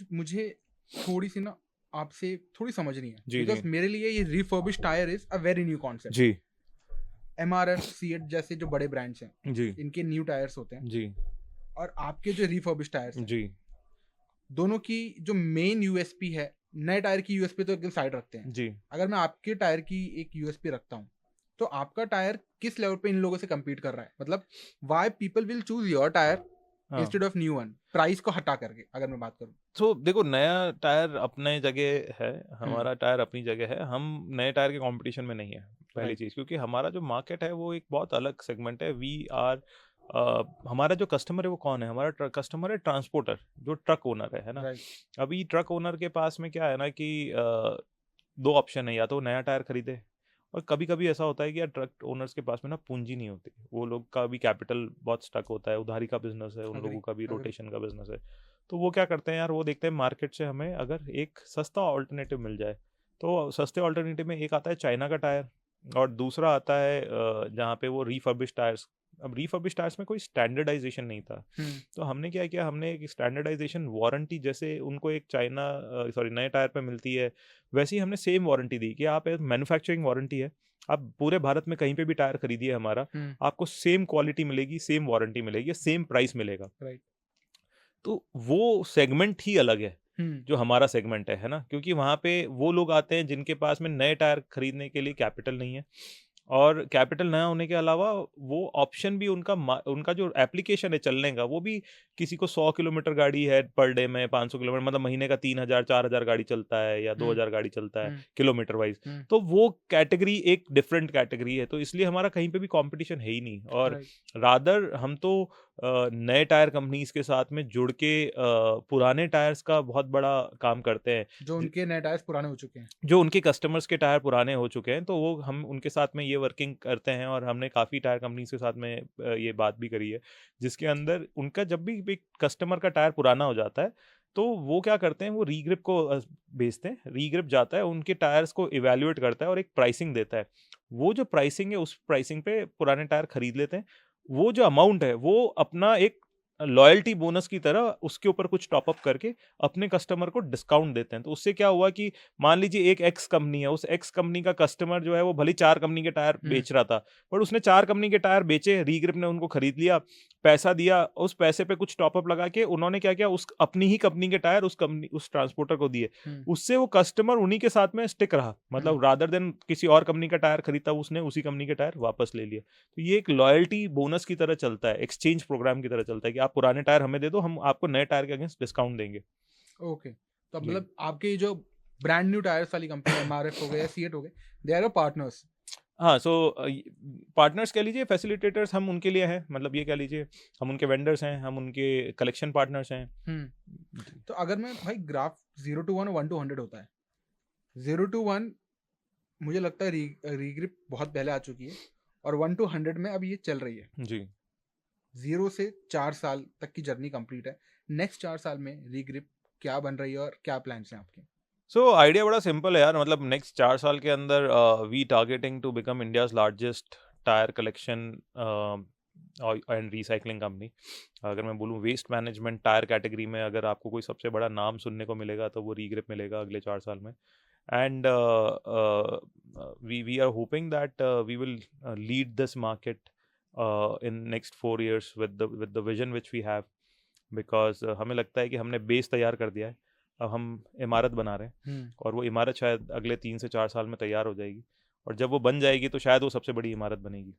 चीज मुझे थोड़ी सी ना आपसे थोड़ी समझनी है, जी बिकॉज जी मेरे लिए ये refurbish tyre is a very new concept. जी MRF, सीएट जैसे जो बड़े ब्रांड्स हैं, जी इनके न्यू टायर्स होते हैं, जी और आपके जो रिफर्बिश टायर्स हैं, जी दोनों की जो मेन यूएसपी है, नए टायर की यूएसपी तो एकदम साइड रखते हैं। जी। अगर मैं आपके टायर की एक यूएसपी रखता हूँ, तो आपका टायर किस लेवल पे इन लोगों से compete कर रहा है? मतलब why people will choose your tyre हाँ, instead of new one, price को हटा करके अगर मैं बात करूँ। तो देखो नया टायर अपने जगह है, हम्म, हमारा टायर अपनी जगह है। हम नए टायर के कंपटीशन में नहीं है, पहली राइट, चीज़, क्योंकि हमारा जो मार्केट है वो एक बहुत अलग सेगमेंट है। वी आर हमारा जो कस्टमर है वो कौन है? हमारा कस्टमर है ट्रांसपोर्टर, जो ट्रक ओनर है ना। राइट, अभी ट्रक ओनर के पास में क्या है ना कि दो ऑप्शन है, या तो नया टायर खरीदे, और कभी कभी ऐसा होता है कि यार ट्रक ओनर्स के पास में ना पूंजी नहीं होती, वो लोग का भी कैपिटल बहुत स्टक होता है, उधारी का बिजनेस है, उन अग्री, लोगों का भी अग्री, रोटेशन का बिजनेस है। तो वो क्या करते हैं यार, वो देखते हैं मार्केट से हमें अगर एक सस्ता ऑल्टरनेटिव मिल जाए। तो सस्ते ऑल्टरनेटिव में एक आता है चाइना का टायर, और दूसरा आता है जहाँ पे वो रिफर्बिश टायर्स। अब रिफर्बिश टायर्स में कोई स्टैंडर्डाइजेशन नहीं था, तो हमने क्या किया, हमने एक स्टैंडर्डाइजेशन वारंटी, जैसे उनको एक चाइना सॉरी नए टायर पे मिलती है, वैसे ही हमने सेम वारंटी दी कि आप मैन्युफैक्चरिंग वारंटी है, आप पूरे भारत में कहीं पे भी टायर खरीदिए हमारा, आपको सेम क्वालिटी मिलेगी, सेम वारंटी मिलेगी, सेम प्राइस मिलेगा। राइट, तो वो सेगमेंट ही अलग है जो हमारा सेगमेंट है ना, क्योंकि वहाँ पे वो लोग आते हैं जिनके पास में नए टायर खरीदने के लिए कैपिटल नहीं है, और कैपिटल ना होने के अलावा वो ऑप्शन भी उनका जो एप्लीकेशन है चलने का, वो भी किसी को 100 किलोमीटर गाड़ी है पर डे में, 500 किलोमीटर मतलब महीने का 3000 4000 गाड़ी चलता है, या 2000 गाड़ी चलता है किलोमीटर वाइज। तो वो कैटेगरी एक डिफरेंट कैटेगरी है, तो इसलिए हमारा कहीं पे भी कंपटीशन है ही नहीं। और राइट, रादर हम तो नए टायर कंपनीज के साथ में जुड़ के पुराने टायर्स का बहुत बड़ा काम करते हैं, जो उनके नए टायर्स पुराने हो चुके हैं। जो उनके कस्टमर्स के टायर पुराने हो चुके हैं, तो वो हम उनके साथ में ये वर्किंग करते हैं, और हमने काफ़ी टायर कंपनीज के साथ में ये बात भी करी है, जिसके अंदर उनका जब भी कस्टमर का टायर पुराना हो जाता है, तो वो क्या करते हैं, वो रीग्रिप को भेजते हैं, रीग्रिप जाता है उनके टायर्स को इवेल्युएट करता है और एक प्राइसिंग देता है। वो जो प्राइसिंग है, उस प्राइसिंग पे पुराने टायर खरीद लेते हैं। वो जो अमाउंट है वो अपना एक लॉयल्टी बोनस की तरह उसके ऊपर कुछ टॉप अप करके अपने कस्टमर को डिस्काउंट देते हैं। तो उससे क्या हुआ कि मान लीजिए एक एक्स कंपनी है, उस एक्स कंपनी का कस्टमर जो है वो भले 4 कंपनी के टायर बेच रहा था, पर उसने 4 कंपनी के टायर बेचे, रीग्रिप ने उनको खरीद लिया, पैसा दिया, उस पैसे पे कुछ टॉप अप लगा के उन्होंने क्या किया, उस अपनी ही कंपनी के टायर उस ट्रांसपोर्टर को दिए। उससे वो कस्टमर उन्हीं के साथ में स्टिक रहा, मतलब रादर देन किसी और कंपनी का टायर खरीदता, उसने उसी कंपनी के टायर वापस ले लिए। तो ये एक लॉयल्टी बोनस की तरह चलता है, एक्सचेंज प्रोग्राम की तरह चलता है कि आप पुराने टायर हमें दे दो, हम आपको नए टायर के अगेंस्ट डिस्काउंट देंगे। ओके, तो जी। मतलब आपके जो ब्रांड न्यू टायर्स वाली कंपनी MRF हो गए या सीएट हो गए, दे आर योर पार्टनर्स। हाँ, सो पार्टनर्स कह लीजिए, फैसिलिटेटर्स हम उनके लिए हैं, मतलब ये कह लीजिए हम उनके वेंडर्स हैं, हम उनके कलेक्शन पार्टनर्स हैं। तो अगर मैं भाई ग्राफ 0 to 1 1 to 100 होता है, 0 to 1 मुझे लगता है रीग्रिप बहुत पहले आ चुकी है, और 1 to 100 में अब ये चल रही है। जी। 0 से 4 साल तक की जर्नी कंप्लीट है। नेक्स्ट 4 साल में रीग्रिप क्या बन रही है और क्या प्लान्स हैं आपके? सो आइडिया बड़ा सिंपल है यार, मतलब नेक्स्ट 4 साल के अंदर we targeting to become India's largest tyre collection and recycling company. अगर मैं बोलूँ वेस्ट मैनेजमेंट टायर कैटेगरी में, अगर आपको कोई सबसे बड़ा नाम सुनने को मिलेगा तो वो रीग्रिप मिलेगा अगले 4 साल में। And we are hoping that we will lead this market in next 4 years with the vision which we have, because हमें लगता है कि हमने बेस तैयार कर दिया है, अब हम इमारत बना रहे हैं, और वो इमारत शायद अगले 3 से 4 साल में तैयार हो जाएगी, और जब वो बन जाएगी तो शायद वो सबसे बड़ी इमारत बनेगी।